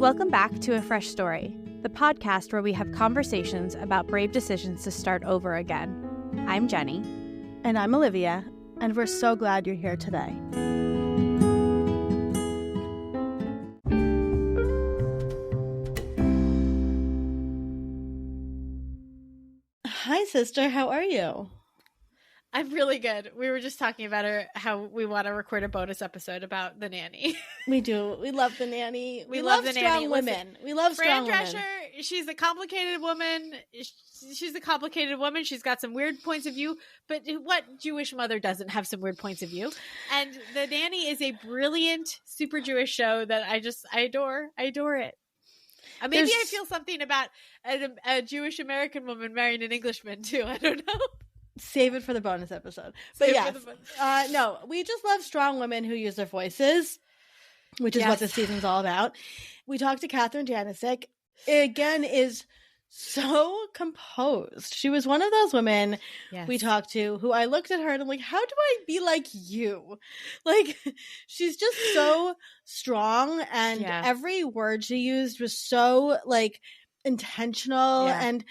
Welcome back to A Fresh Story, the podcast where we have conversations about brave decisions to start over again. I'm Jenny. And I'm Olivia, and we're so glad you're here today. Hi, sister. How are you? I'm really good. We were just talking about how we want to record a bonus episode about the nanny. We do. We love the nanny. We love the strong nanny. women. Listen, we love strong Fran women. Drescher, she's a complicated woman. She's a complicated woman. She's got some weird points of view. But what Jewish mother doesn't have some weird points of view? And The Nanny is a brilliant, super Jewish show that I adore. I adore it. Maybe I feel something about a Jewish American woman marrying an Englishman too. I don't know. Save it for the bonus episode. But yes, no, we just love strong women who use their voices, which is what this season's all about. We talked to Kathryn Janicek. Again, is so composed. She was one of those women we talked to who I looked at her and I'm like, how do I be like you? Like, she's just so strong, and every word she used was so like intentional, and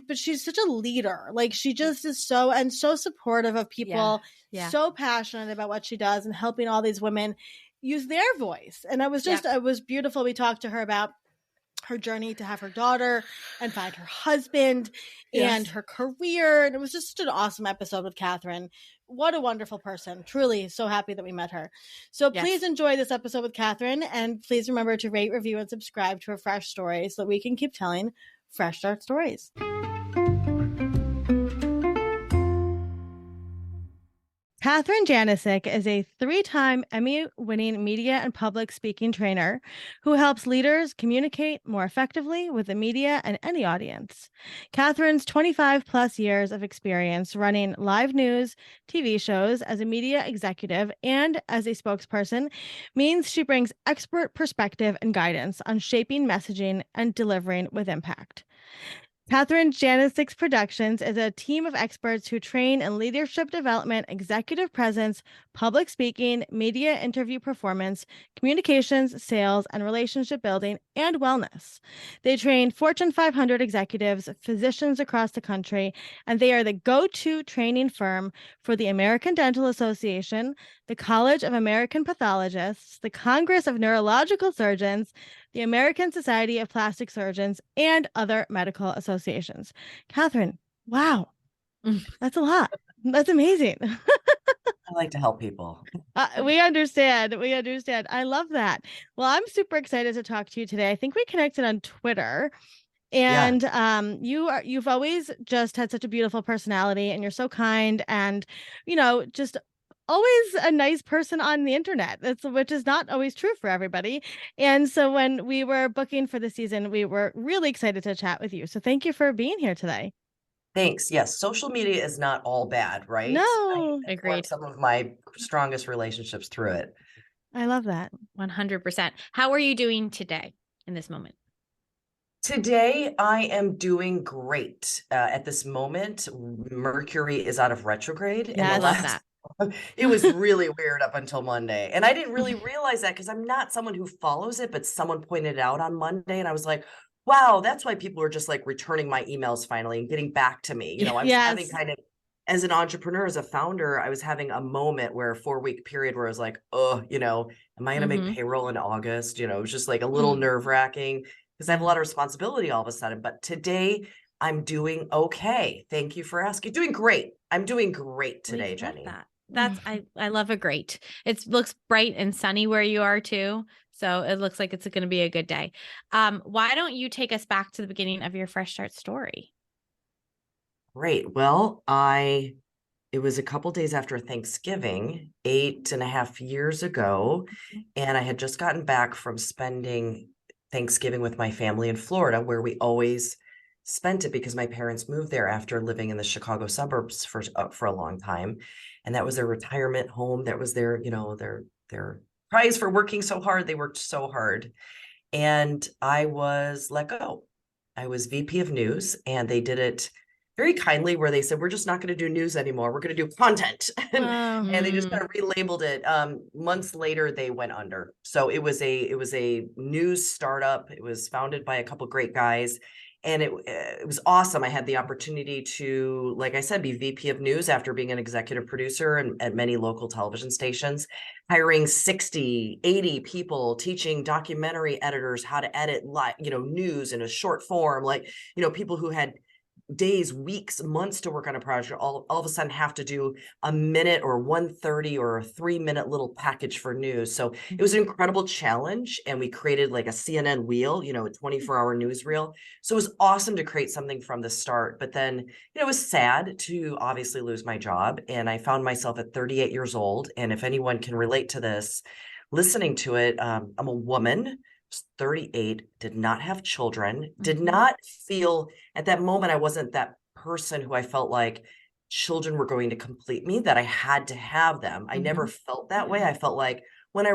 but she's such a leader. Like, she just is so supportive of people, so passionate about what she does and helping all these women use their voice. And it was beautiful. We talked to her about her journey to have her daughter and find her husband and her career. And it was just such an awesome episode with Kathryn. What a wonderful person. Truly so happy that we met her. So please enjoy this episode with Kathryn, and please remember to rate, review, and subscribe to A Fresh Story so that we can keep telling fresh start stories. Kathryn Janicek is a 3-time Emmy-winning media and public speaking trainer who helps leaders communicate more effectively with the media and any audience. Kathryn's 25-plus years of experience running live news, TV shows as a media executive and as a spokesperson means she brings expert perspective and guidance on shaping messaging and delivering with impact. Kathryn Janicek Productions is a team of experts who train in leadership development, executive presence, public speaking, media interview performance, communications, sales, and relationship building, and wellness. They train Fortune 500 executives, physicians across the country, and they are the go-to training firm for the American Dental Association, the College of American Pathologists, the Congress of Neurological Surgeons, the American Society of Plastic Surgeons, and other medical associations. Kathryn, wow, that's a lot. That's amazing. I like to help people. We understand. I love that. Well, I'm super excited to talk to you today. I think we connected on Twitter. And you've always just had such a beautiful personality, and you're so kind, and just always a nice person on the internet, which is not always true for everybody. And so when we were booking for the season, we were really excited to chat with you. So thank you for being here today. Thanks. Yes, social media is not all bad, right? No, I agreed. Some of my strongest relationships through it. I love that. 100%. How are you doing today in this moment? Today, I am doing great. At this moment, Mercury is out of retrograde. Yeah, I love that. It was really weird up until Monday. And I didn't really realize that because I'm not someone who follows it, but someone pointed it out on Monday. And I was like, wow, that's why people are just like returning my emails finally and getting back to me. I was having kind of, as an entrepreneur, as a founder, I was having a moment where a 4-week period where I was like, oh, am I going to make payroll in August? It was just like a little nerve wracking because I have a lot of responsibility all of a sudden. But today I'm doing okay. Thank you for asking. Doing great. I'm doing great today, Jenny. I love a great. It looks bright and sunny where you are too. So it looks like it's going to be a good day. Why don't you take us back to the beginning of your Fresh Start story? Great. Well, it was a couple days after Thanksgiving, 8.5 years ago, and I had just gotten back from spending Thanksgiving with my family in Florida, where we always spent it because my parents moved there after living in the Chicago suburbs for a long time. And that was their retirement home. That was their prize for working so hard. They worked so hard. And I was let go. I was VP of News, and they did it very kindly, where they said, we're just not going to do news anymore. We're going to do content. And they just kind of relabeled it. Months later, they went under. So it was a news startup. It was founded by a couple great guys. And it was awesome. I had the opportunity to, like I said, be VP of news after being an executive producer at many local television stations, hiring 60, 80 people, teaching documentary editors how to edit news in a short form, people who had days, weeks, months to work on a project, all of a sudden have to do a minute or 1:30 or a 3-minute little package for news. So it was an incredible challenge. And we created like a CNN wheel, a 24-hour news reel. So it was awesome to create something from the start. But then, it was sad to obviously lose my job. And I found myself at 38 years old. And if anyone can relate to this, listening to it, I'm a woman, 38, did not have children, did not feel at that moment, I wasn't that person who I felt like children were going to complete me, that I had to have them. I never felt that way. I felt like when I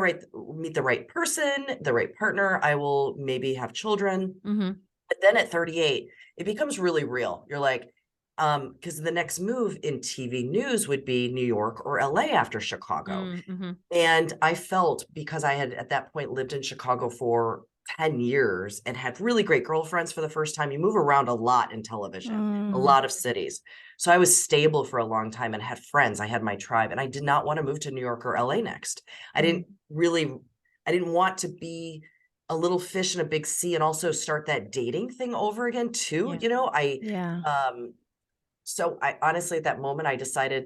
meet the right person, the right partner, I will maybe have children. But then at 38, it becomes really real. You're like, because the next move in TV news would be New York or LA after Chicago. And I felt, because I had at that point lived in Chicago for 10 years and had really great girlfriends for the first time. You move around a lot in television, a lot of cities. So I was stable for a long time and had friends. I had my tribe, and I did not want to move to New York or LA next. I didn't want to be a little fish in a big sea and also start that dating thing over again too. So I honestly, at that moment, I decided,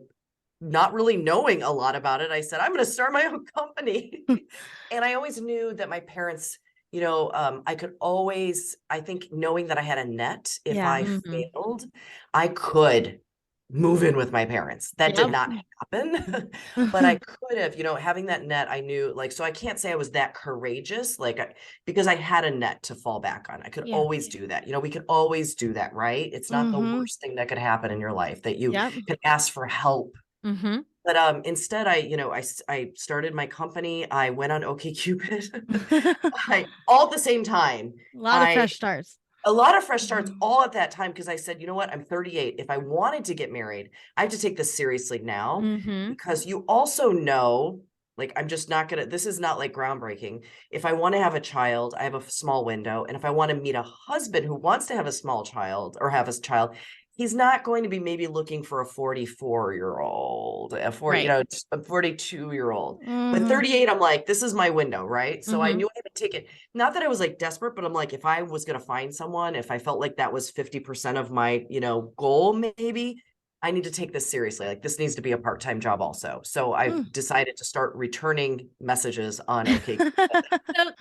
not really knowing a lot about it, I said, I'm going to start my own company. And I always knew that my parents, I could always, I think, knowing that I had a net, if I failed, I could move in with my parents. That did not happen, but I could have, having that net, I knew, so I can't say I was that courageous, because I had a net to fall back on. I could always do that. We could always do that, right? It's not the worst thing that could happen in your life, that you could ask for help. But instead, I started my company. I went on OkCupid. All at the same time. A lot of fresh starts. A lot of fresh starts all at that time, because I said, you know what, I'm 38. If I wanted to get married, I have to take this seriously now, because you also know, I'm just not going to, this is not groundbreaking. If I want to have a child, I have a small window. And if I want to meet a husband who wants to have a small child or have a child, he's not going to be maybe looking for a 44-year-old, a 42-year-old. But 38, I'm like, this is my window, right? So I knew I had to take it. Not that I was desperate, but I'm like, if I was going to find someone, if I felt like that was 50% of my, goal, maybe I need to take this seriously. This needs to be a part-time job also. So I decided to start returning messages on OK. So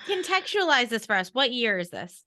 contextualize this for us. What year is this?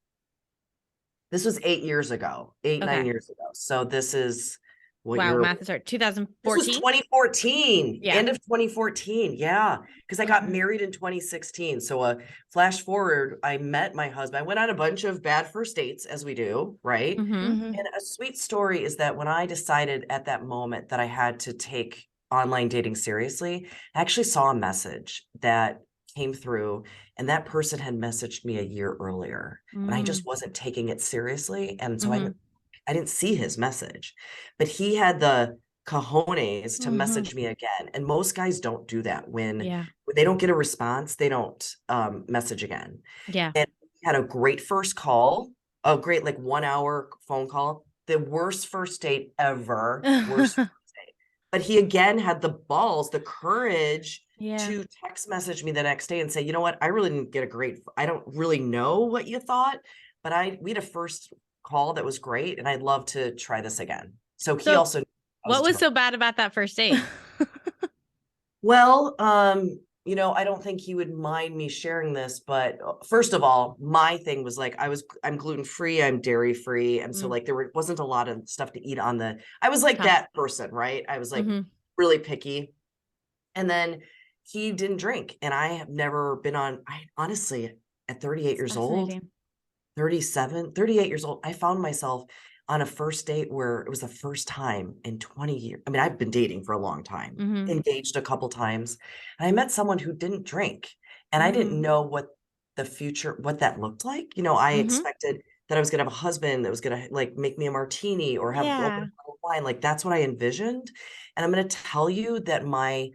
This was 8 years ago, 9 years ago. So this is math is hard. 2014. This was 2014. Yeah. End of 2014. Yeah. Because I got married in 2016. So flash forward, I met my husband. I went on a bunch of bad first dates, as we do, right? And a sweet story is that when I decided at that moment that I had to take online dating seriously, I actually saw a message that came through, and that person had messaged me a year earlier, and I just wasn't taking it seriously. And so I didn't see his message, but he had the cojones to message me again. And most guys don't do that. When they don't get a response, they don't message again. Yeah. And we had a great first call, a great 1 hour phone call, the worst first date ever. Worst first date. But he again had the balls, the courage to text message me the next day and say, you know what, I really didn't get I don't really know what you thought, but we had a first call that was great, and I'd love to try this again. So he also, what was so bad about that first date? Well, I don't think he would mind me sharing this, but first of all, my thing was I'm gluten-free, I'm dairy-free. And so there wasn't a lot of stuff to eat I was that person, right? I was really picky. And then he didn't drink, and I have never been honestly, at 38 years old, 38 years old, I found myself on a first date where it was the first time in 20 years. I mean, I've been dating for a long time, engaged a couple times, and I met someone who didn't drink, and I didn't know what that looked like. I expected that I was going to have a husband that was going to like make me a martini or have a bottle of wine. Like that's what I envisioned. And I'm going to tell you that my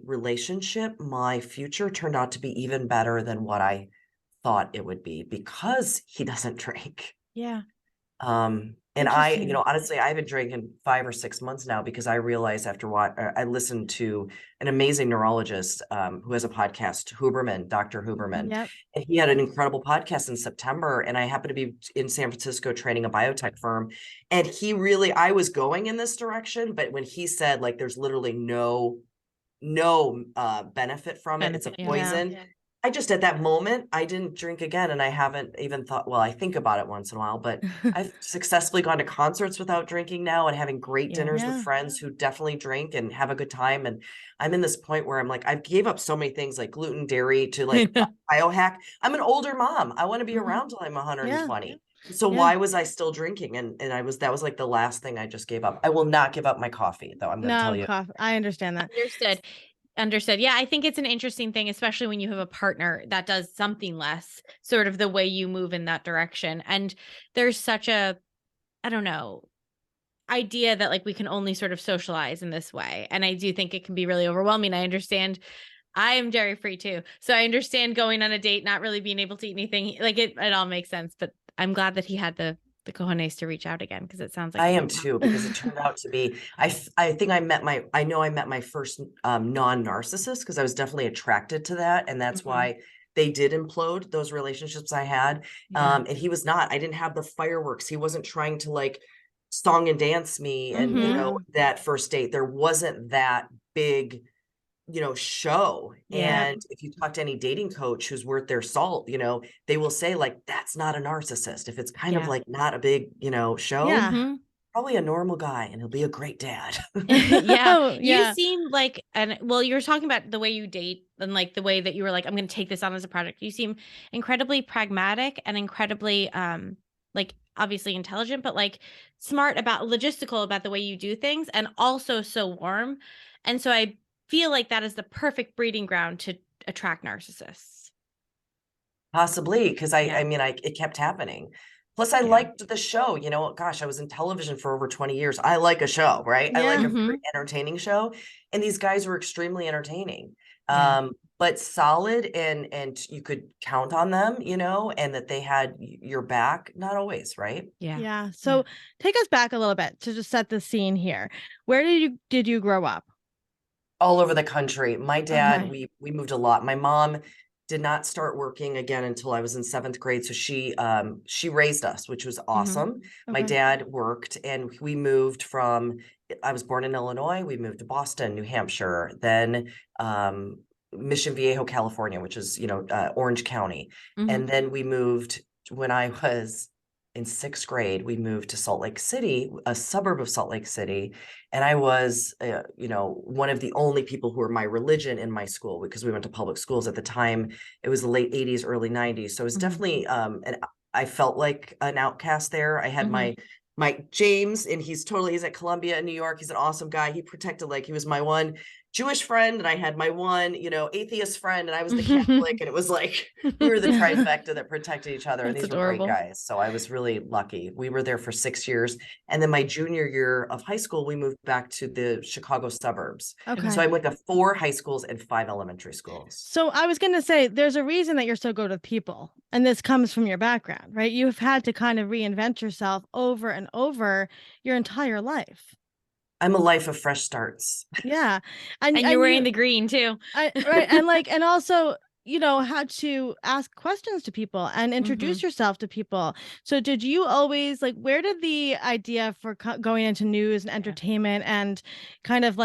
relationship, my future turned out to be even better than what I thought it would be because he doesn't drink. Yeah. And honestly, I haven't drank in 5 or 6 months now because I realized after what I listened to an amazing neurologist who has a podcast, Dr. Huberman, Yep. and he had an incredible podcast in September. And I happened to be in San Francisco training a biotech firm. And I was going in this direction, but when he said like, there's literally no benefit from it, it's a poison. Yeah. I just, at that moment, I didn't drink again. And I haven't even thought, well, I think about it once in a while, but I've successfully gone to concerts without drinking now and having great dinners with friends who definitely drink and have a good time. And I'm in this point where I'm like, I gave up so many things like gluten, dairy to like biohack. I'm an older mom. I want to be around till I'm 120. So why was I still drinking? And that was like the last thing I just gave up. I will not give up my coffee though. I'm going to tell you. Coffee. I understand that. Understood. Yeah, I think it's an interesting thing, especially when you have a partner that does something less, sort of the way you move in that direction. And there's such a, I don't know, idea that like we can only sort of socialize in this way. And I do think it can be really overwhelming. I understand. I am dairy free too. So I understand going on a date, not really being able to eat anything. Like it all makes sense. But I'm glad that he had the cojones to reach out again, because it sounds like I am too, because it turned out to be, I think I met my first non-narcissist because I was definitely attracted to that. And that's why they did implode those relationships I had. And he was not, I didn't have the fireworks. He wasn't trying to like song and dance me. And, that first date, there wasn't that big, show. And if you talk to any dating coach who's worth their salt, they will say like, that's not a narcissist. If it's kind of like not a big, show, probably a normal guy and he'll be a great dad. You seem like, you were talking about the way you date and like the way that you were like, I'm going to take this on as a project. You seem incredibly pragmatic and incredibly, like obviously intelligent, but like smart logistical about the way you do things, and also so warm. And so I feel like that is the perfect breeding ground to attract narcissists. Possibly, because it kept happening. Plus, I liked the show. Gosh, I was in television for over 20 years. I like a show, right? I like a very entertaining show. And these guys were extremely entertaining, but solid, and you could count on them, and that they had your back. Not always, right? Yeah. So take us back a little bit to just set the scene here. Where did you grow up? All over the country. My dad, we moved a lot. My mom did not start working again until I was in 7th grade. So she raised us, which was awesome. My dad worked, and we moved I was born in Illinois. We moved to Boston, New Hampshire, then Mission Viejo, California, which is, Orange County. And then we moved, when I was in 6th grade, we moved to Salt Lake City, a suburb of Salt Lake City. And I was, one of the only people who were my religion in my school, because we went to public schools at the time. It was the late 80s, early 90s. So it was definitely, and I felt like an outcast there. I had my James, and he's at Columbia in New York. He's an awesome guy. He protected, he was my one Jewish friend, and I had my one, atheist friend, and I was the Catholic, and it was like, we were the trifecta that protected each other. And these were great guys. So I was really lucky. We were there for 6 years. And then my junior year of high school, we moved back to the Chicago suburbs. Okay. So I went to 4 high schools and 5 elementary schools. So I was going to say, there's a reason that you're so good with people. And this comes from your background, right? You've had to kind of reinvent yourself over and over your entire life. I'm a life of fresh starts. Yeah. And you're wearing the green too. Right. And also, how to ask questions to people and introduce yourself to people. So did you always where did the idea for going into news and entertainment and kind of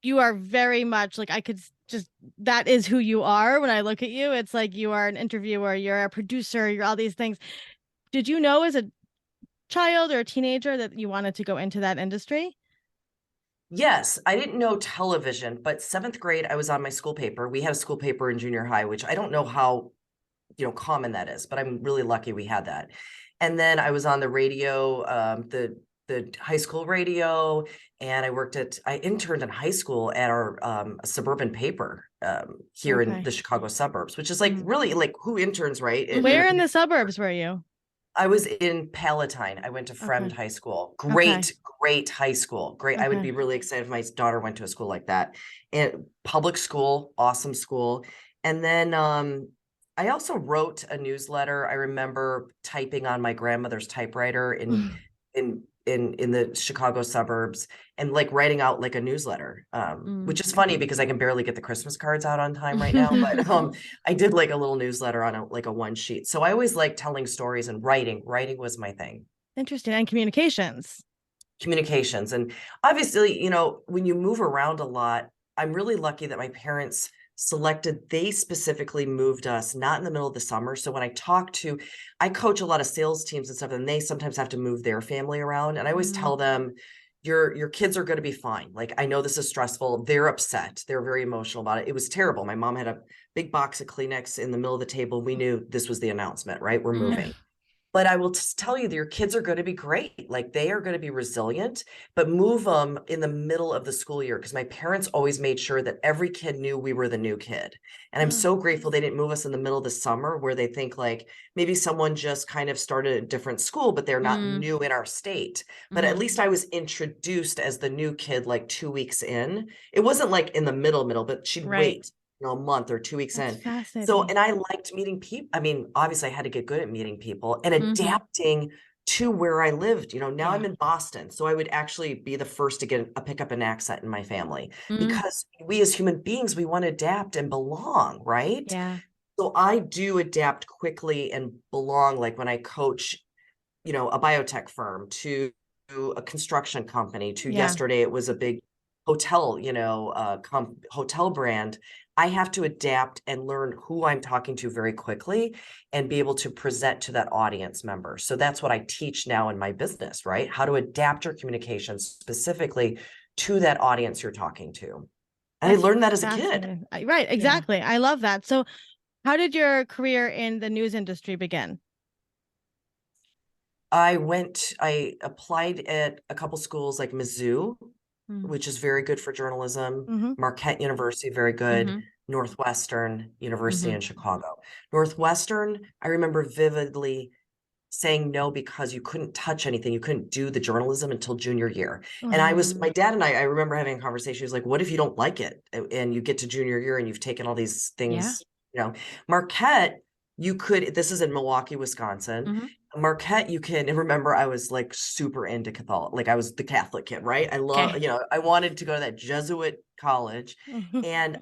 you are very much I could just, that is who you are. When I look at you, it's like you are an interviewer, you're a producer, you're all these things. Did you know as a child or a teenager that you wanted to go into that industry? Yes, I didn't know television, but 7th grade, I was on my school paper. We had a school paper in junior high, which I don't know how, common that is, but I'm really lucky we had that. And then I was on the radio, the the high school radio, and I interned in high school at our suburban paper here in Okay. the Chicago suburbs, which is like Mm. really like who interns, right? Where in the suburbs were you? I was in Palatine. I went to Fremd Okay. High School. Okay. Great high school. Great. I would be Okay. really excited if my daughter went to a school like that. And public school, awesome school. And then I also wrote a newsletter. I remember typing on my grandmother's typewriter in the Chicago suburbs and like writing out like a newsletter, which is funny because I can barely get the Christmas cards out on time right now. But I did like a little newsletter on a one sheet. So I always like telling stories and writing. Writing was my thing. Interesting. And communications. Communications. And obviously, you know, when you move around a lot, I'm really lucky that my parents they specifically moved us not in the middle of the summer. So when I coach a lot of sales teams and stuff, and they sometimes have to move their family around. And I always tell them, your kids are going to be fine. Like, I know this is stressful. They're upset. They're very emotional about it. It was terrible. My mom had a big box of Kleenex in the middle of the table. We knew this was the announcement, right? We're moving. But I will tell you that your kids are going to be great. Like, they are going to be resilient, but move them in the middle of the school year. Because my parents always made sure that every kid knew we were the new kid. And I'm so grateful they didn't move us in the middle of the summer where they think like maybe someone just kind of started a different school, but they're not new in our state. But at least I was introduced as the new kid, like 2 weeks in. It wasn't like in the middle, but she'd wait, a month or 2 weeks That's in. fascinating. So, and I liked meeting people. I mean, obviously I had to get good at meeting people and adapting to where I lived. You know, now I'm in Boston, so I would actually be the first to pick up an accent in my family because we as human beings, we want to adapt and belong, right? Yeah. So I do adapt quickly and belong. Like when I coach, you know, a biotech firm to a construction company to yesterday, it was a big hotel, you know, hotel brand. I have to adapt and learn who I'm talking to very quickly and be able to present to that audience member. So that's what I teach now in my business, right? How to adapt your communications specifically to that audience you're talking to. And I learned that as a kid. Right, exactly. I love that. So how did your career in the news industry begin? I applied at a couple schools like Mizzou, which is very good for journalism. Marquette University, very good. Northwestern University in Chicago. Northwestern, I remember vividly saying no because you couldn't touch anything. You couldn't do the journalism until junior year. And my dad and I remember having a conversation. He was like, what if you don't like it? And you get to junior year and you've taken all these things, you know, Marquette, this is in Milwaukee, Wisconsin. Marquette, and remember, I was like super into Catholic, like I was the Catholic kid, right? I love, you know, I wanted to go to that Jesuit college. And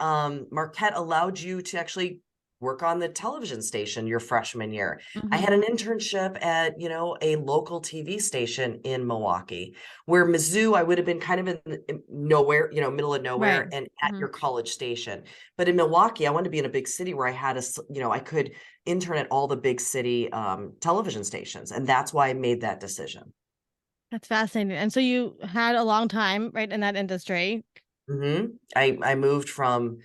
Marquette allowed you to actually work on the television station your freshman year. I had an internship at, you know, a local TV station in Milwaukee, where Mizzou, I would have been kind of in nowhere, you know, middle of nowhere and at your college station. But in Milwaukee, I wanted to be in a big city where I had you know, I could intern at all the big city television stations. And that's why I made that decision. That's fascinating. And so you had a long time, right, in that industry. I moved from,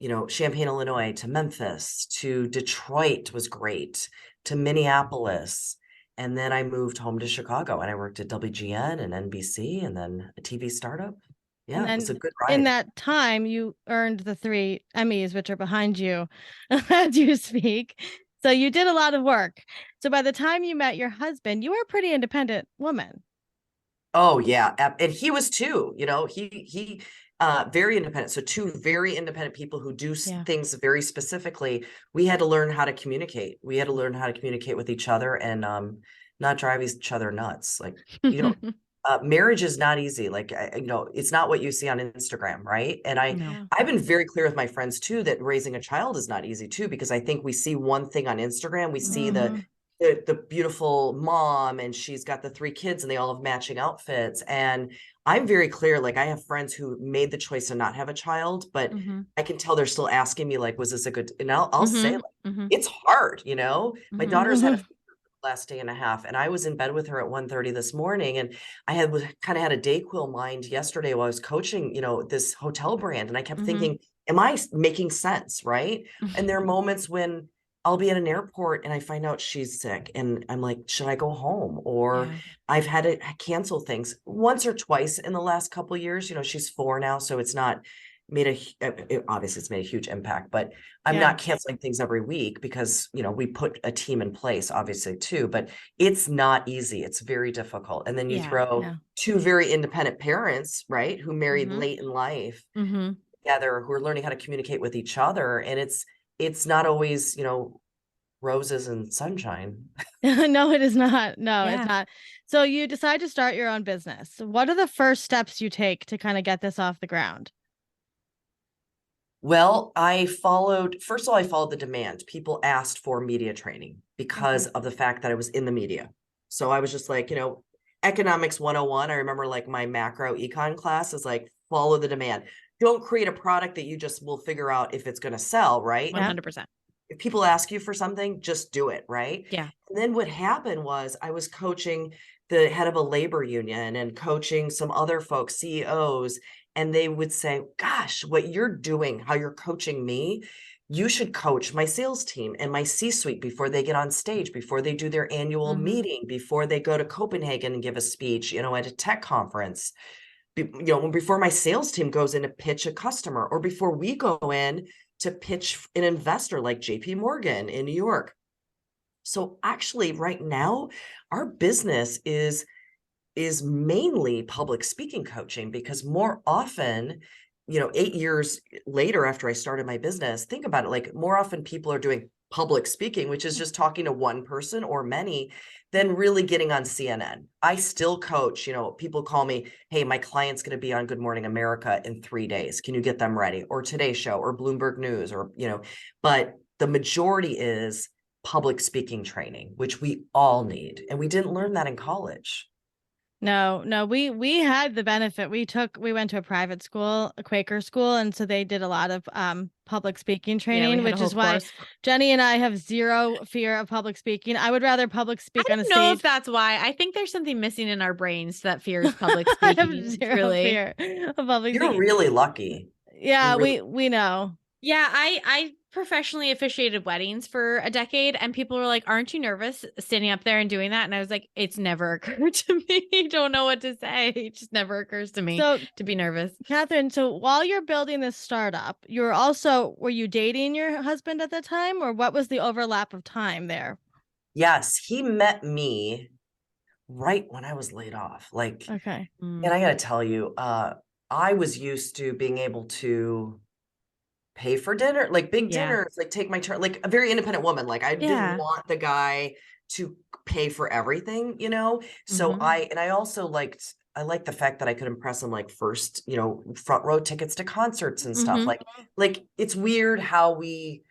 you know, Champaign, Illinois to Memphis to Detroit was great, to Minneapolis. And then I moved home to Chicago and I worked at WGN and NBC and then a TV startup. Yeah, it was a good ride. In that time, you earned the 3 Emmys, which are behind you as you speak. So you did a lot of work. So by the time you met your husband, you were a pretty independent woman. Oh, yeah. And he was too, you know, he very independent. So 2 very independent people who do things very specifically. We had to learn how to communicate. We had to learn how to communicate with each other and not drive each other nuts. Like, you know, marriage is not easy. Like, you know, it's not what you see on Instagram, right? And I've been very clear with my friends too that raising a child is not easy too, because I think we see one thing on Instagram. We see the beautiful mom and she's got the 3 kids and they all have matching outfits. And I'm very clear, like I have friends who made the choice to not have a child, but I can tell they're still asking me like, was this a good, and I'll say like, it's hard, you know, my daughter's had a last day and a half and I was in bed with her at 1:30 this morning. And I kind of had a Dayquil mind yesterday while I was coaching, you know, this hotel brand. And I kept thinking, am I making sense? Right. And there are moments when I'll be at an airport and I find out she's sick and I'm like, should I go home? Or Yeah. I've had to cancel things once or twice in the last couple of years. You know, she's 4 now, so it's not obviously it's made a huge impact, but I'm Yeah. not canceling things every week because, you know, we put a team in place, obviously too, but it's not easy. It's very difficult. And then you Yeah. throw Yeah. 2 very independent parents, right, who married Mhm. late in life Mm-hmm. together, who are learning how to communicate with each other. And it's not always, you know, roses and sunshine. No, it is not. No, it's Yeah. not. So you decide to start your own business. What are the first steps you take to kind of get this off the ground? Well, first of all, I followed the demand. People asked for media training because of the fact that I was in the media. So I was just like, you know, economics 101. I remember like my macro econ class is like, follow the demand. Don't create a product that you just will figure out if it's going to sell, right? Yeah. 100%. If people ask you for something, just do it, right? Yeah. And then what happened was I was coaching the head of a labor union and coaching some other folks, CEOs, and they would say, gosh, what you're doing, how you're coaching me, you should coach my sales team and my C-suite before they get on stage, before they do their annual meeting, before they go to Copenhagen and give a speech, you know, at a tech conference. You know, before my sales team goes in to pitch a customer, or before we go in to pitch an investor like JP Morgan in New York. So actually right now, our business is mainly public speaking coaching, because more often, you know, 8 years later after I started my business, think about it, like more often people are doing public speaking, which is just talking to one person or many, than really getting on CNN. I still coach, you know, people call me, hey, my client's going to be on Good Morning America in 3 days. Can you get them ready? Or Today Show or Bloomberg News, or, you know, but the majority is public speaking training, which we all need. And we didn't learn that in college. No, we had the benefit. We went to a private school, a Quaker school, and so they did a lot of public speaking Yeah, we training, had a which whole is why course. Jenny and I have zero fear of public speaking. I would rather public I speak on a don't know if stage. that's why. I think there's something missing in our brains that fears public I have speaking. zero Really. fear of public You're speaking. really lucky. Yeah, You're really we know. Yeah, I professionally officiated weddings for a decade, and people were like, "Aren't you nervous standing up there and doing that?" And I was like, "It's never occurred to me. Don't know what to say. It just never occurs to me So, to be nervous." Kathryn, so while you're building this startup, were you dating your husband at the time, or what was the overlap of time there? Yes, he met me right when I was laid off. Like, Okay. and I gotta tell you, I was used to being able to pay for dinner, like big Yeah. dinners, like take my turn, like a very independent woman. Like I didn't Yeah. want the guy to pay for everything, you know? So Mhm. I also I liked the fact that I could impress him, like first, you know, front row tickets to concerts and stuff. Mhm. Like it's weird how we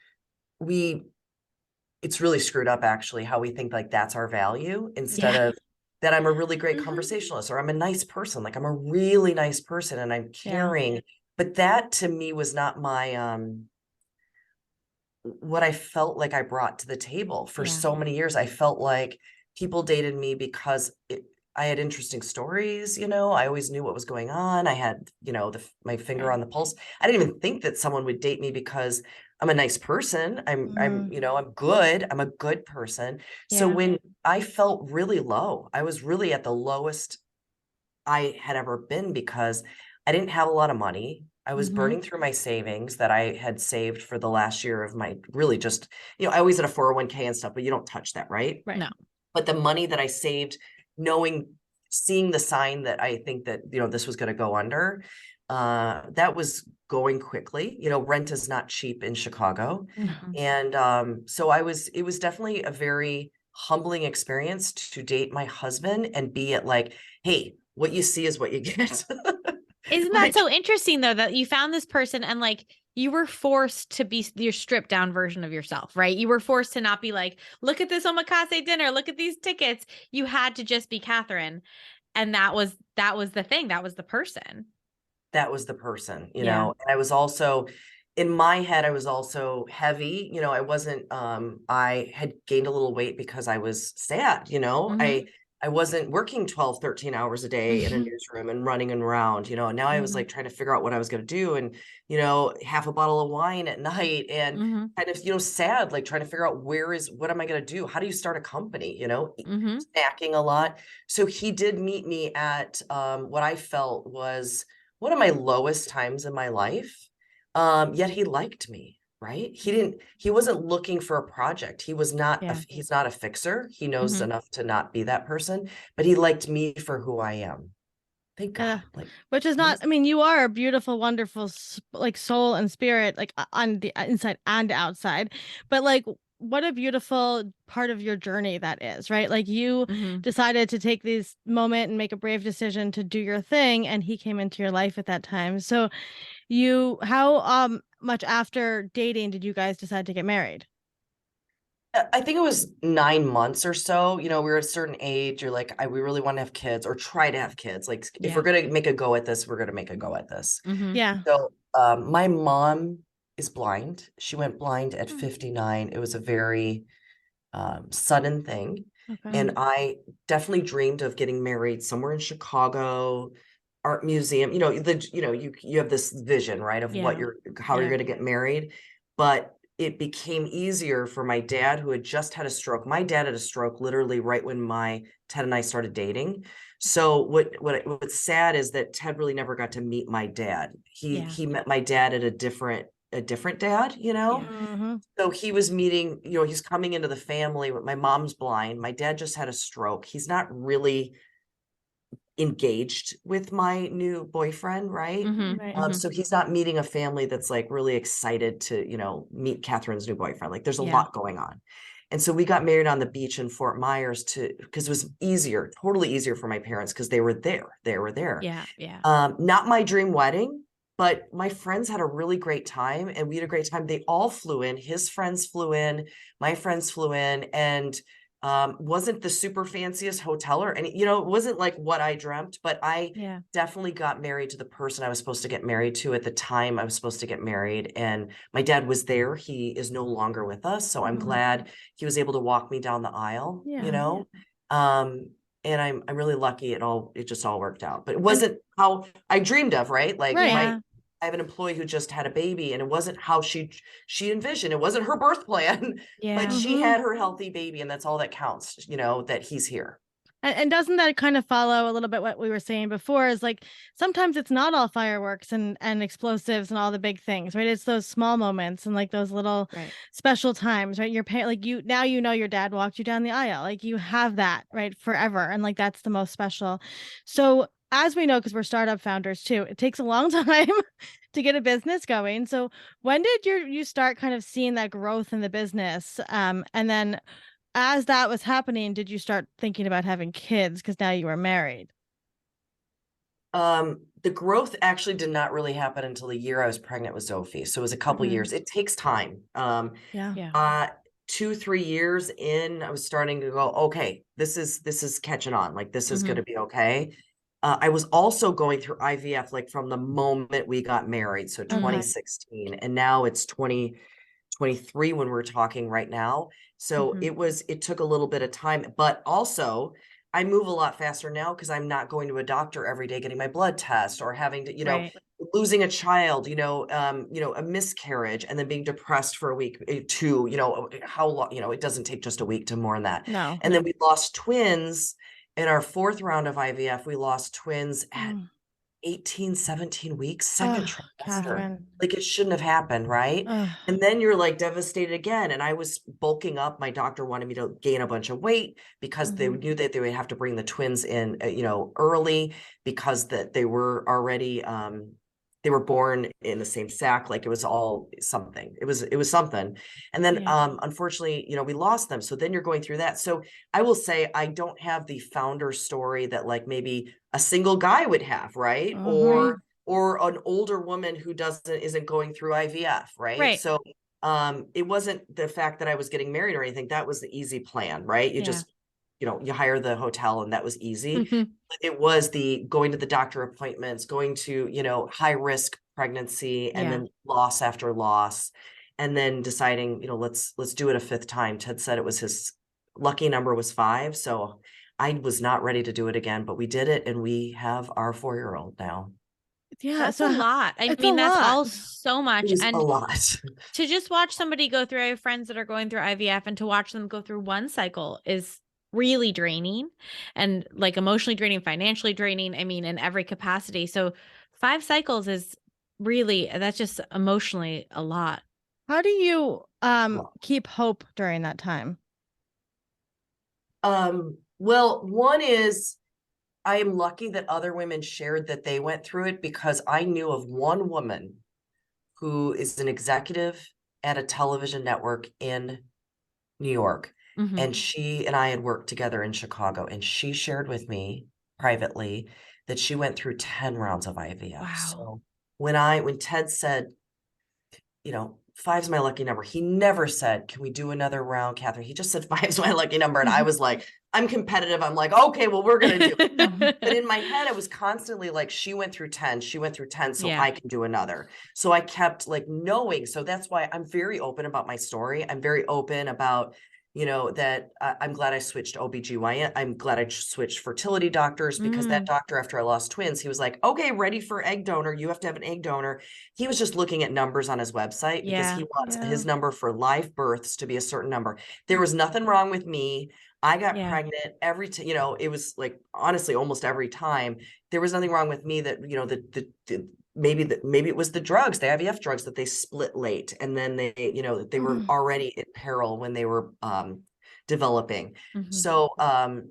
it's really screwed up actually, how we think like that's our value, instead Yeah. of that I'm a really great Mhm. conversationalist, or I'm a nice person. Like I'm a really nice person and I'm Yeah. caring. But that to me was not my what I felt like I brought to the table for Yeah. so many years. I felt like people dated me because I had interesting stories, you know, I always knew what was going on. I had, you know, my finger Right. on the pulse. I didn't even think that someone would date me because I'm a nice person. I'm, you know, I'm good. I'm a good person. So Yeah. when I felt really low, I was really at the lowest I had ever been, because I didn't have a lot of money. I was burning through my savings that I had saved for the last year of my really just, you know, I always had a 401k and stuff, but you don't touch that, right? Right. No. But the money that I saved, seeing the sign that I think that, you know, this was going to go under, that was going quickly. You know, rent is not cheap in Chicago. Mhm. And so it was definitely a very humbling experience to date my husband and be at like, hey, what you see is what you get. Isn't that Like, so interesting though, that you found this person and like you were forced to be your stripped down version of yourself, right? You were forced to not be like, look at this omakase dinner, look at these tickets. You had to just be Kathryn. And that was the thing. That was the person. that was the person, you Yeah. know. And I was also, in my head, I was also heavy, you know. I wasn't I had gained a little weight because I was sad, you know. Mhm. I wasn't working 12, 13 hours a day in a newsroom and running around, and now I was like trying to figure out what I was going to do, and, half a bottle of wine at night, and kind of, sad, like trying to figure out what am I going to do? How do you start a company, snacking a lot. So he did meet me at what I felt was one of my lowest times in my life. Yet he liked me. Right. He wasn't looking for a project. He was not, he's not a fixer. He knows enough to not be that person, but he liked me for who I am. Thank God. Which is not, I mean, you are a beautiful, wonderful, like soul and spirit, like on the inside and outside, but like, what a beautiful part of your journey that is, right? Like you decided to take this moment and make a brave decision to do your thing. And he came into your life at that time. So how much after dating did you guys decide to get married? I think it was 9 months or so. We were at a certain age. You're like, we really want to have kids or try to have kids. Like, if we're going to make a go at this, we're going to make a go at this. Yeah. So my mom is blind. She went blind at 59. It was a very sudden thing. Okay. And I definitely dreamed of getting married somewhere in Chicago, art museum. You have this vision, right, of how you're going to get married. But it became easier for my dad, who had just had a stroke. My dad had a stroke literally right when Ted and I started dating. So what's sad is that Ted really never got to meet my dad. He met my dad at a different dad, So he was meeting, he's coming into the family. My mom's blind. My dad just had a stroke. He's not really engaged with my new boyfriend, right? So he's not meeting a family that's like really excited to, meet Kathryn's new boyfriend. Like, there's a lot going on. And so we got married on the beach in Fort Myers because it was totally easier for my parents because they were there. Yeah. Yeah. Not my dream wedding, but my friends had a really great time, and we had a great time. They all flew in. His friends flew in, my friends flew in, and wasn't the super fanciest hotel or any, it wasn't like what I dreamt, but I definitely got married to the person I was supposed to get married to at the time I was supposed to get married. And my dad was there. He is no longer with us. So I'm glad he was able to walk me down the aisle, and I'm really lucky it just all worked out, but it wasn't how I dreamed of, right? Like, I have an employee who just had a baby, and it wasn't how she envisioned. It wasn't her birth plan, but she had her healthy baby, and that's all that counts, that he's here. And doesn't that kind of follow a little bit what we were saying before, is like sometimes it's not all fireworks and explosives and all the big things, right? It's those small moments and like those little special times, right? Your parent, like now your dad walked you down the aisle, like you have that right forever, and like that's the most special. So as we know, because we're startup founders too, it takes a long time to get a business going. So when did you start kind of seeing that growth in the business? And then as that was happening, did you start thinking about having kids because now you were married? The growth actually did not really happen until the year I was pregnant with Sophie. So it was a couple years. It takes time. 2-3 years in, I was starting to go, okay, this is catching on. Like, this is going to be okay. I was also going through IVF, like from the moment we got married. So 2016, and now it's 2023 when we're talking right now. So it took a little bit of time, but also I move a lot faster now because I'm not going to a doctor every day, getting my blood test or having to, losing a child, a miscarriage, and then being depressed for a week, how long, it doesn't take just a week to mourn that. No. And then we lost twins in our 4th round of IVF. We lost twins at 18, 17 weeks, second trimester. Kathryn. Like, it shouldn't have happened, right? And then you're like devastated again. And I was bulking up. My doctor wanted me to gain a bunch of weight because they knew that they would have to bring the twins in, early, because that they were already, they were born in the same sack. Like, it was all something. It was something. And then, unfortunately, we lost them. So then you're going through that. So I will say, I don't have the founder story that like maybe a single guy would have, right? Or an older woman who isn't going through IVF, right? So it wasn't the fact that I was getting married or anything. That was the easy plan, right? You just, you hire the hotel, and that was easy. It was the going to the doctor appointments, going to, high risk pregnancy, and then loss after loss, and then deciding, let's do it a 5th time. Ted said it was his lucky number was 5. So I was not ready to do it again, but we did it, and we have our 4-year-old now. Yeah. That's So a lot. I it's a mean, that's all lot. so much. It was a And lot. to just watch somebody go through, I have friends that are going through IVF, and to watch them go through one cycle is really draining, and like emotionally draining, financially draining. I mean, in every capacity. So 5 cycles is really, that's just emotionally a lot. How do you Well, keep hope during that time? well, one is I am lucky that other women shared that they went through it, because I knew of one woman who is an executive at a television network in New York. Mhm. And she and I had worked together in Chicago, and she shared with me privately that she went through 10 rounds of IVF. Wow. So when Ted said, 5's my lucky number, he never said, can we do another round, Kathryn? He just said 5's my lucky number. And I was like, I'm competitive. I'm like, okay, well, we're going to do it. But in my head, I was constantly like, she went through 10, so Yeah. I can do another. So I kept like knowing. So that's why I'm very open about my story. I'm very open about, that I'm glad I switched OBGYN. I'm glad I switched fertility doctors, because that doctor, after I lost twins, he was like, okay, ready for egg donor. You have to have an egg donor. He was just looking at numbers on his website, because he wants his number for live births to be a certain number. There was nothing wrong with me. I got pregnant every time, it was like, honestly, almost every time. There was nothing wrong with me that, maybe it was the drugs, the IVF drugs, that they split late. And then they were already in peril when they were developing. So, I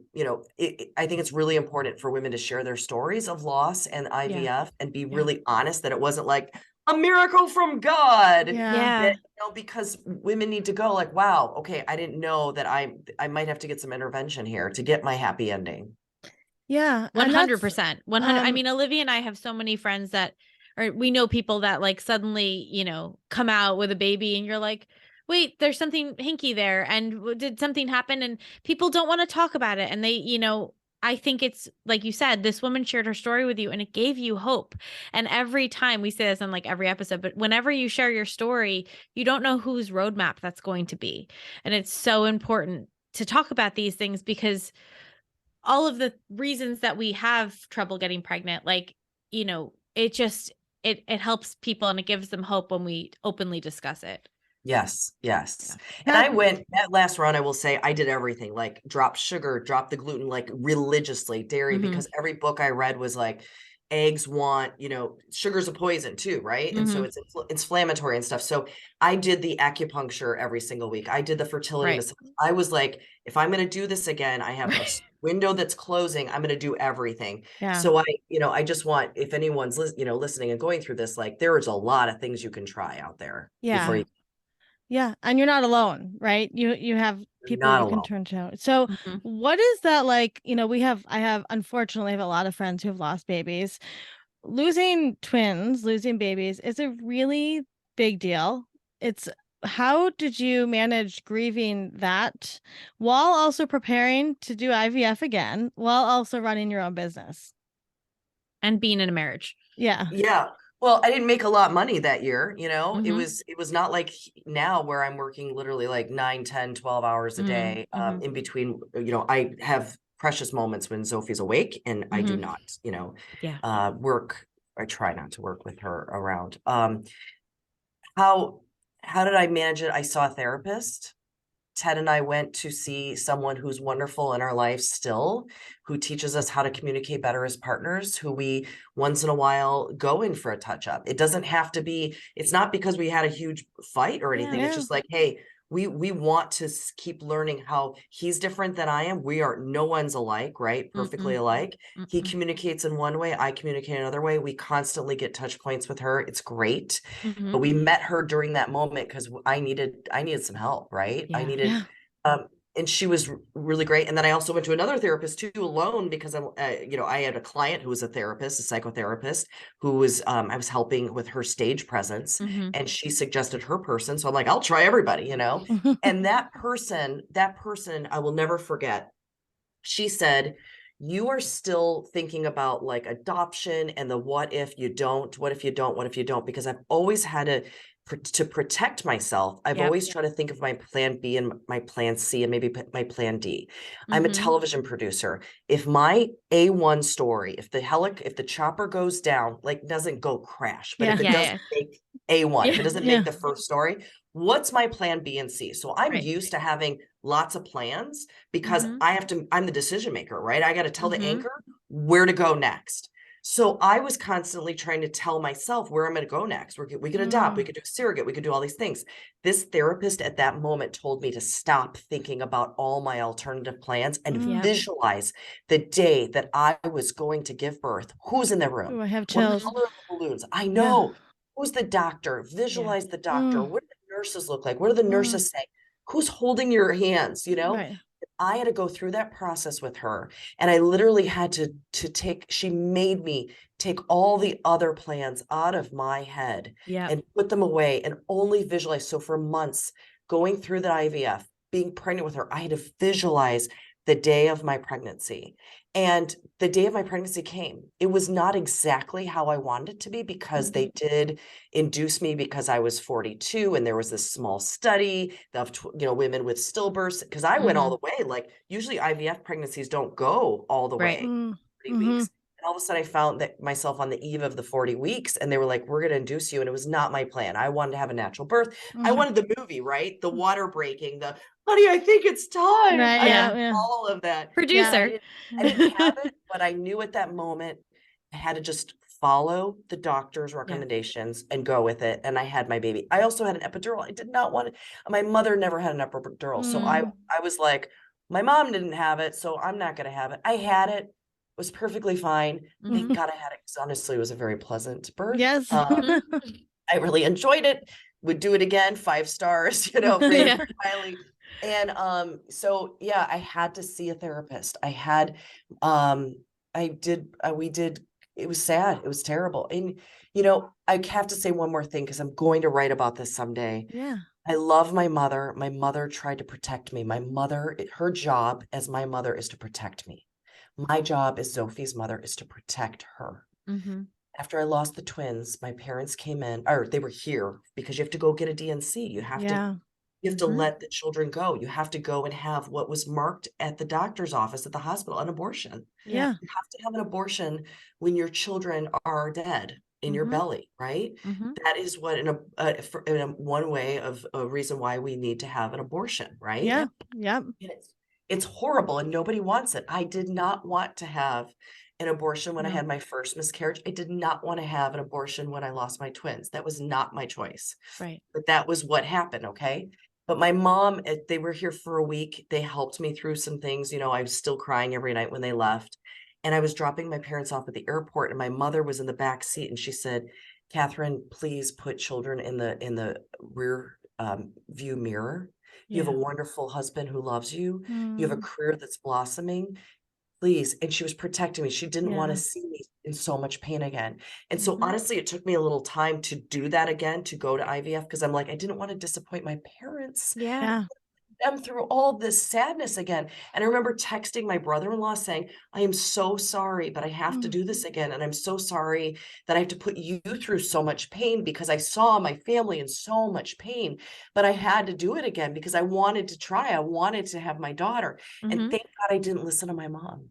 think it's really important for women to share their stories of loss and IVF and be really honest that it wasn't like a miracle from God. Yeah. That, because women need to go like, wow, okay, I didn't know that I might have to get some intervention here to get my happy ending. Yeah. 100%. 100. I mean, Olivia and I have so many friends that, or we know people that like suddenly, come out with a baby, and you're like, wait, there's something hinky there. And did something happen? And people don't want to talk about it. And they, I think it's like you said, this woman shared her story with you, and it gave you hope. And every time, we say this on like every episode, but whenever you share your story, you don't know whose roadmap that's going to be. And it's so important to talk about these things, because all of the reasons that we have trouble getting pregnant, like, it just, it helps people, and it gives them hope when we openly discuss it. Yes. Yeah. And I went that last round, I will say I did everything, like drop sugar, drop the gluten, like religiously, dairy, because every book I read was like, eggs want, sugar's a poison too, right? And so it's inflammatory and stuff. So I did the acupuncture every single week. I did the fertility massage. I was like, if I'm going to do this again, I have a window that's closing. I'm going to do everything. Yeah. So I just want, if anyone's listening and going through this, like, there's a lot of things you can try out there. Yeah. Yeah. And you're not alone, right? You have people not you can alone. turn to. So what is that like? Unfortunately, I have a lot of friends who have lost babies. Losing twins, losing babies is a really big deal. How did you manage grieving that while also preparing to do IVF again, while also running your own business? And being in a marriage. Yeah. Yeah. Well, I didn't make a lot of money that year. It was not like now where I'm working literally like 9, 10, 12 hours a day. In between, I have precious moments when Sophie's awake, and I do not, work. I try not to work with her around. How did I manage it? I saw a therapist. Ted and I went to see someone who's wonderful in our life still, who teaches us how to communicate better as partners, who we once in a while go in for a touch up. It doesn't have to be, it's not because we had a huge fight or anything. It's just like, hey, we want to keep learning how he's different than I am. No one's alike, right? Perfectly alike. He communicates in one way, I communicate another way. We constantly get touch points with her. It's great. But we met her during that moment because I needed some help, right? I needed, and she was really great. And then I also went to another therapist too, alone, because I had a client who was a therapist, a psychotherapist, who was, I was helping with her stage presence, and she suggested her person. So I'm like, I'll try everybody, and that person, I will never forget. She said, you are still thinking about like adoption and the what if you don't, because I've always had to to protect myself, I've Yep. always tried to think of my plan B and my plan C and maybe my plan D. I'm a Mhm. television producer. If my A1 story, if the chopper goes down, like doesn't go crash, but if it Yeah. doesn't make A1, if it doesn't Yeah. make the first story, what's my plan B and C? So I'm Right. used to having lots of plans because Mhm. I'm the decision maker, right? I got to tell the Mhm. anchor where to go next. So I was constantly trying to tell myself where I'm going to go next. We could adopt, we could do surrogate, we could do all these things. This therapist at that moment told me to stop thinking about all my alternative plans and Mm. Yep. visualize the day that I was going to give birth. Who's in the Ooh, room? I have What chills. color are the balloons? I Yeah. know. Who's the doctor? Visualize the doctor. Mm. What do the nurses look like? What do the Mm. nurses say? Who's holding your hands? You know, Right. I had to go through that process with her, and I literally had to take, she made me take all the other plans out of my head Yep. and put them away and only visualize. So for months going through the IVF, being pregnant with her, I had to visualize the day of my pregnancy. And the day of my pregnancy came. It was not exactly how I wanted it to be because they did induce me because I was 42 and there was this small study of women with stillbirths, because I went all the way. Like usually IVF pregnancies don't go all the Right. way, Mm. 40 weeks. And all of a sudden I found that myself on the eve of the 40 weeks and they were like, we're going to induce you. And it was not my plan. I wanted to have a natural birth. I wanted the movie, right? The water breaking, the honey, I think it's time. Right, I yeah, did yeah. all of that. Producer. I didn't have it, but I knew at that moment I had to just follow the doctor's recommendations and go with it. And I had my baby. I also had an epidural. I did not want it. My mother never had an epidural. So I was like, my mom didn't have it, so I'm not going to have it. I had it. It was perfectly fine. Thank God I had it because honestly, it was a very pleasant birth. Yes. Mhm. I really enjoyed it. Would do it again, 5 stars, rated Yeah. very highly. And so yeah, I had to see a therapist. I had I did we did, it was sad, it was terrible. And I have to say one more thing because I'm going to write about this someday. Yeah. I love my mother. My mother tried to protect me. My mother, her job as my mother is to protect me. My job as Sophie's mother is to protect her. Mhm. After I lost the twins, my parents came in, or they were here because you have to go get a DNC. Yeah. You have to Mhm. let the children go. You have to go and have what was marked at the doctor's office at the hospital, an abortion. Yeah. You have to have an abortion when your children are dead in your Mhm. belly, right? Mhm. That is what one way of a reason why we need to have an abortion, right? Yeah. Yep. And it's horrible and nobody wants it. I did not want to have an abortion when I No. had my first miscarriage. I did not want to have an abortion when I lost my twins. That was not my choice, Right. but that was what happened. Okay. But my mom, they were here for a week. They helped me through some things. I was still crying every night when they left. And I was dropping my parents off at the airport and my mother was in the back seat and she said, Kathryn, please put children in the rear view mirror. You have a wonderful husband who loves you. You have a career that's blossoming. Please. And she was protecting me. She didn't want to Yeah. see me in so much pain again. And so Mhm. honestly, it took me a little time to do that again, to go to IVF, because I'm like, I didn't want to disappoint my parents. Yeah. Yeah. Them through all this sadness again. And I remember texting my brother-in-law saying, I am so sorry, but I have to do this again. And I'm so sorry that I have to put you through so much pain because I saw my family in so much pain, but I had to do it again because I wanted to try. I wanted to have my daughter. And Mhm. thank God I didn't listen to my mom.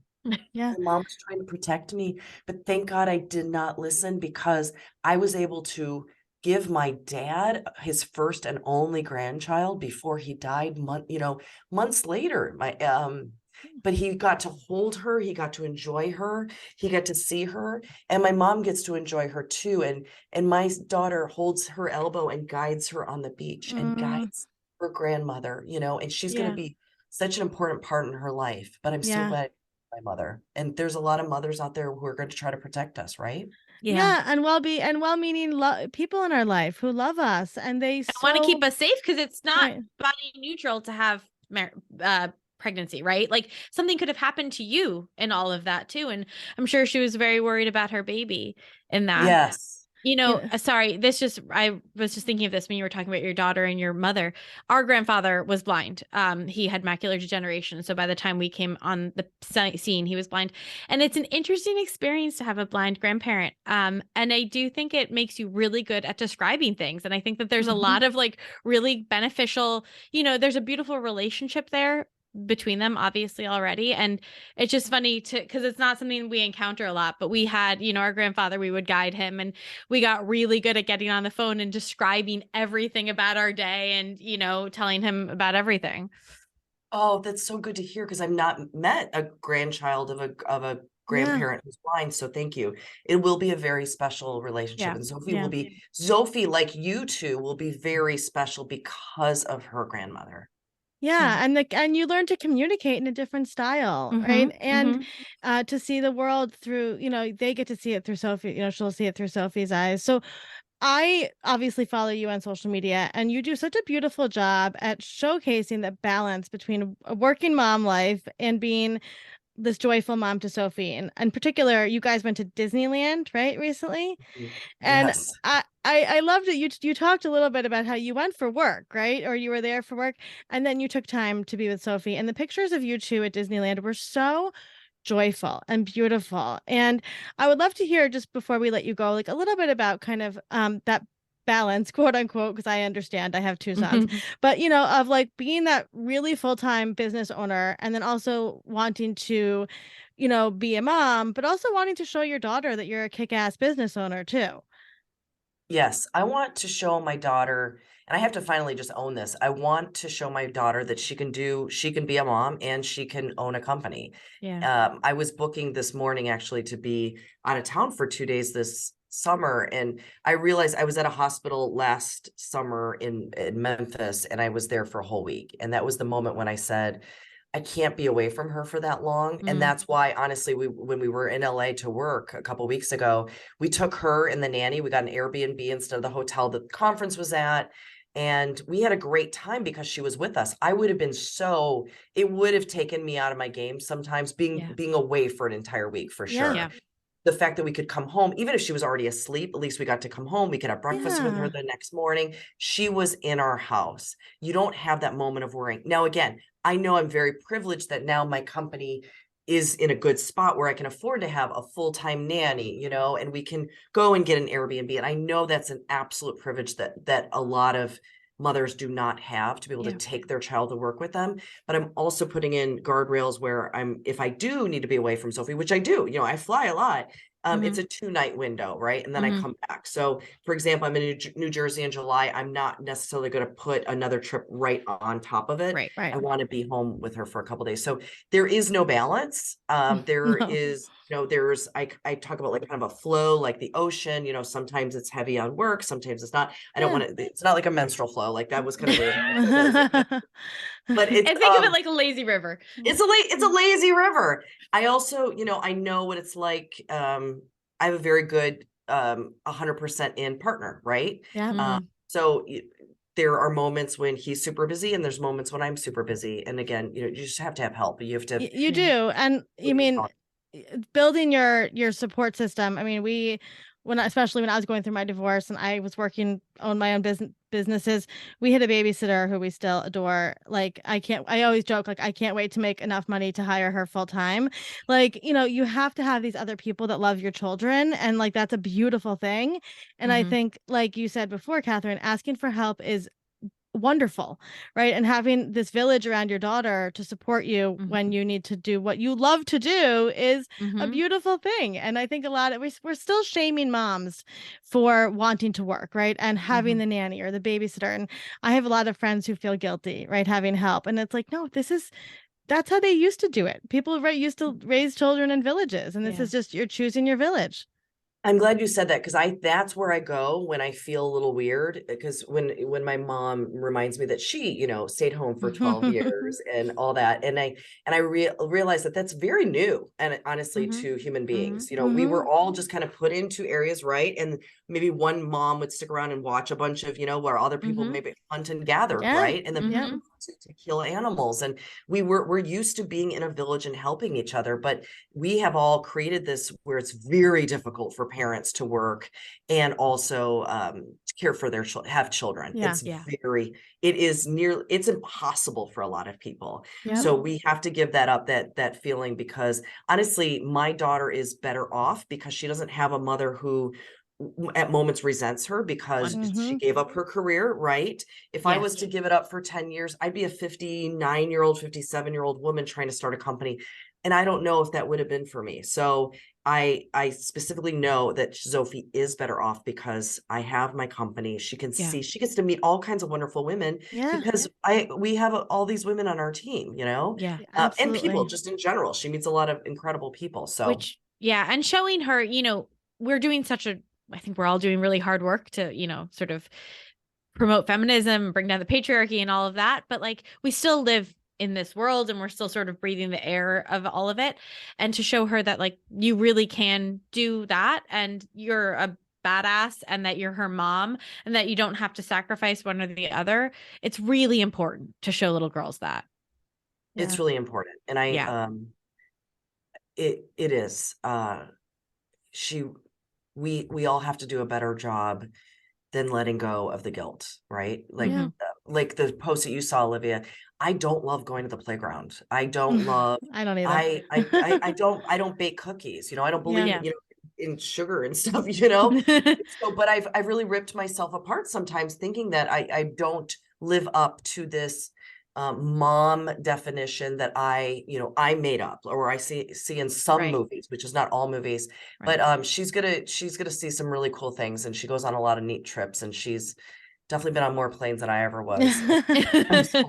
Yeah. My mom was trying to protect me, but thank God I did not listen because I was able to give my dad his first and only grandchild before he died months later. But he got to hold her, he got to enjoy her, he got to see her, and my mom gets to enjoy her too. And my daughter holds her elbow and guides her on the beach and guides her grandmother, and she's going to Yeah. be such an important part in her life. But I'm so Yeah. glad my mother. And there's a lot of mothers out there who are going to try to protect us, right? Yeah. Yeah. And well-meaning people in our life who love us and they I want to keep so us safe because it's not right. body neutral to have pregnancy, right? Like something could have happened to you in all of that too. And I'm sure she was very worried about her baby in that. Yes. Sorry, I was just thinking of this when you were talking about your daughter and your mother. Our grandfather was blind. He had macular degeneration. So by the time we came on the scene, he was blind. And it's an interesting experience to have a blind grandparent. And I do think it makes you really good at describing things. And I think that there's a lot of like really beneficial, there's a beautiful relationship there between them obviously already, and it's just funny because it's not something we encounter a lot, but we had our grandfather, we would guide him, and we got really good at getting on the phone and describing everything about our day and telling him about everything. Oh, that's so good to hear, because I've not met a grandchild of a grandparent who's blind. So thank you. It will be a very special relationship. And Sophie, like you two, will be very special because of her grandmother. Yeah, and you learn to communicate in a different style, right? And to see the world through, they get to see it through Sophie, she'll see it through Sophie's eyes. So I obviously follow you on social media, and you do such a beautiful job at showcasing the balance between a working mom life and being this joyful mom to Sophie. And in particular, you guys went to Disneyland, right, recently? And Yes. I loved it. You talked a little bit about how you went for work, right? Or you were there for work, and then you took time to be with Sophie. And the pictures of you two at Disneyland were so joyful and beautiful. And I would love to hear, just before we let you go, like a little bit about kind of that balance, quote unquote, because I understand I have two sons, but of like being that really full-time business owner, and then also wanting to, be a mom, but also wanting to show your daughter that you're a kick-ass business owner too. Yes, I want to show my daughter, and I have to finally just own this. I want to show my daughter that she can be a mom and she can own a company. Yeah. I was booking this morning actually to be out of town for 2 days this summer, and I realized I was at a hospital last summer in Memphis, and I was there for a whole week. And that was the moment when I said, I can't be away from her for that long. And that's why, honestly, when we were in LA to work a couple of weeks ago, we took her and the nanny. We got an Airbnb instead of the hotel that the conference was at. And we had a great time because she was with us. It would have taken me out of my game sometimes being away for an entire week, for sure. Yeah. The fact that we could come home, even if she was already asleep, at least we got to come home. We could have breakfast with her the next morning. She was in our house. You don't have that moment of worrying. Now, again, I know I'm very privileged that now my company is in a good spot where I can afford to have a full-time nanny, and we can go and get an Airbnb. And I know that's an absolute privilege that a lot of mothers do not have, to be able to take their child to work with them. But I'm also putting in guardrails where if I do need to be away from Sophie, which I do, I fly a lot. It's a 2-night window, right? And then I come back. So for example, I'm in New Jersey in July. I'm not necessarily going to put another trip right on top of it. Right. I want to be home with her for a couple of days. So there is no balance. There is, I talk about like kind of a flow, like the ocean, sometimes it's heavy on work. Sometimes it's not. It's not like a menstrual flow. Like that was kind of weird. But And think of it like a lazy river. It's a lazy river. I also, I know what it's like. I have a very good 100% in partner, right? Yeah. So there are moments when he's super busy, and there's moments when I'm super busy. And again, you just have to have help. You have to. You do, and you mean building your support system. I mean, especially when I was going through my divorce and I was own my own businesses, we had a babysitter who we still adore. Like I always joke, like, I can't wait to make enough money to hire her full time. Like, you have to have these other people that love your children. And like, that's a beautiful thing. And I think, like you said before, Kathryn, asking for help is wonderful, right? And having this village around your daughter to support you when you need to do what you love to do is a beautiful thing. And I think we're still shaming moms for wanting to work, right? And having the nanny or the babysitter. And I have a lot of friends who feel guilty, right? Having help. And it's like, no, that's how they used to do it. People used to raise children in villages. And this is just, you're choosing your village. I'm glad you said that, because that's where I go when I feel a little weird, because when my mom reminds me that she, stayed home for 12 years and all that. And I realized that that's very new. And honestly, to human beings, we were all just kind of put into areas, right? And maybe one mom would stick around and watch a bunch of, where other people maybe hunt and gather, right? And then to kill animals. And we're used to being in a village and helping each other, but we have all created this where it's very difficult for parents to work and also care for their have children. Yeah. It's impossible for a lot of people. Yep. So we have to give that up, that feeling, because honestly, my daughter is better off because she doesn't have a mother who at moments resents her because she gave up her career, right? If I was to give it up for 10 years, I'd be a 59-year-old, 57-year-old woman trying to start a company. And I don't know if that would have been for me. So I specifically know that Sophie is better off because I have my company. She can see, she gets to meet all kinds of wonderful women because we have all these women on our team, you know? Yeah. And people just in general. She meets a lot of incredible people. So and showing her, you know, we're doing I think we're all doing really hard work to, you know, sort of promote feminism, bring down the patriarchy and all of that. But like, we still live in this world and we're still sort of breathing the air of all of it. And to show her that like, you really can do that and you're a badass and that you're her mom and that you don't have to sacrifice one or the other. It's really important to show little girls that. It's really important. And it is, we all have to do a better job than letting go of the guilt, right? Like the post that you saw, Olivia, I don't love going to the playground. I don't love, I don't either. I don't bake cookies, you know, I don't believe you know, in sugar and stuff, you know? But I've really ripped myself apart sometimes thinking that I don't live up to this mom definition that I made up or I see in some movies, which is not all movies, but she's gonna see some really cool things, and she goes on a lot of neat trips, and she's definitely been on more planes than I ever was.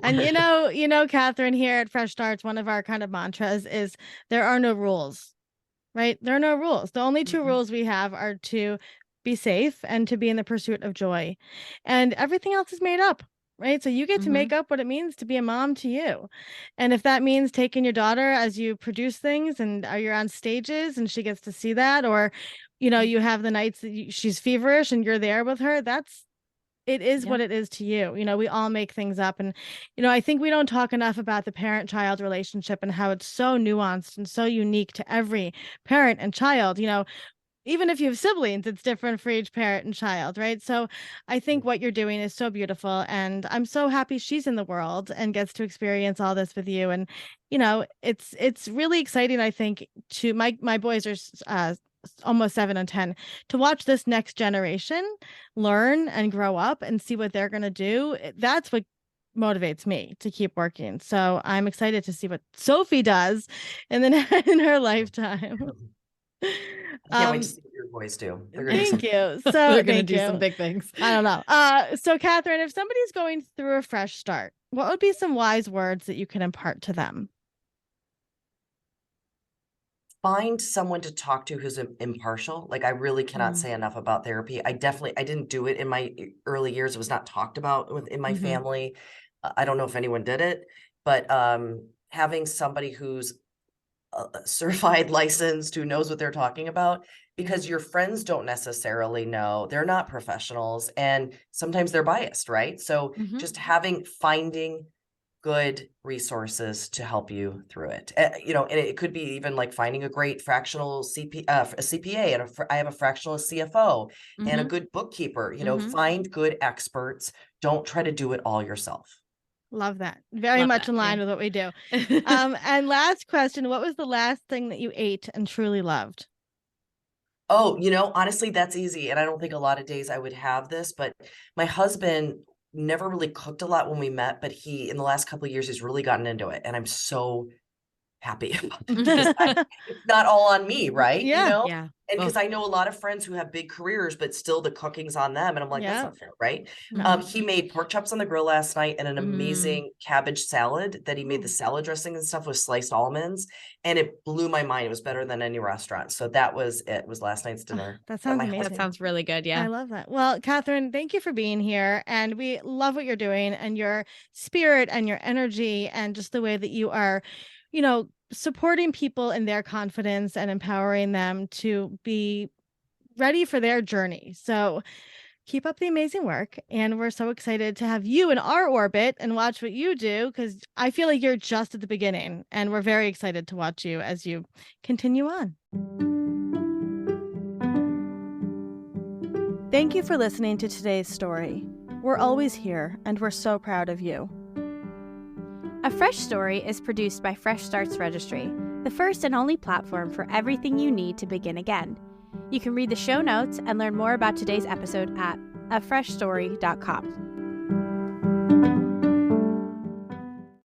And you know, Kathryn, here at Fresh Starts, one of our kind of mantras is there are no rules, right? There are no rules. The only two rules we have are to be safe and to be in the pursuit of joy, and everything else is made up. Right. So you get to make up what it means to be a mom to you. And if that means taking your daughter as you produce things and you're on stages and she gets to see that, or, you know, you have the nights that she's feverish and you're there with her, it is what it is to you. You know, we all make things up. And, you know, I think we don't talk enough about the parent-child relationship and how it's so nuanced and so unique to every parent and child. You know, even if you have siblings, it's different for each parent and child, right? So I think what you're doing is so beautiful. And I'm so happy she's in the world and gets to experience all this with you. And, you know, it's really exciting, I think, to my boys are almost 7 and 10, to watch this next generation learn and grow up and see what they're going to do. That's what motivates me to keep working. So I'm excited to see what Sophie does in her lifetime. I can't wait to see what your boys do. Thank you. So they're going to do some big things. I don't know. So Kathryn, if somebody's going through a fresh start, what would be some wise words that you can impart to them? Find someone to talk to who's impartial. Like, I really cannot say enough about therapy. I didn't do it in my early years. It was not talked about within my family. I don't know if anyone did it, but having somebody who's certified, licensed, who knows what they're talking about, because your friends don't necessarily know. They're not professionals, and sometimes they're biased, right? So just finding good resources to help you through it. You know, and it could be even like finding a great fractional a CPA, and I have a fractional CFO and a good bookkeeper. You know, find good experts. Don't try to do it all yourself. Love that. Very much in line with what we do. And last question, what was the last thing that you ate and truly loved? Oh, you know, honestly, that's easy. And I don't think a lot of days I would have this, but my husband never really cooked a lot when we met, but in the last couple of years, he's really gotten into it. And I'm so happy about it because it's not all on me, right? Yeah. You know? Yeah. And because I know a lot of friends who have big careers, but still the cooking's on them. And I'm like, that's not fair, right? He made pork chops on the grill last night and an amazing cabbage salad that he made the salad dressing and stuff with sliced almonds. And it blew my mind. It was better than any restaurant. So that was last night's dinner. That sounds amazing. That sounds really good. Yeah. I love that. Well, Kathryn, thank you for being here. And we love what you're doing and your spirit and your energy and just the way that you are, you know, supporting people in their confidence and empowering them to be ready for their journey. So Keep up the amazing work, and we're so excited to have you in our orbit and watch what you do, because I feel like you're just at the beginning, and we're very excited to watch you as you continue on. Thank you for listening to today's story. We're always here, and we're so proud of you. A Fresh Story is produced by Fresh Starts Registry, the first and only platform for everything you need to begin again. You can read the show notes and learn more about today's episode at afreshstory.com.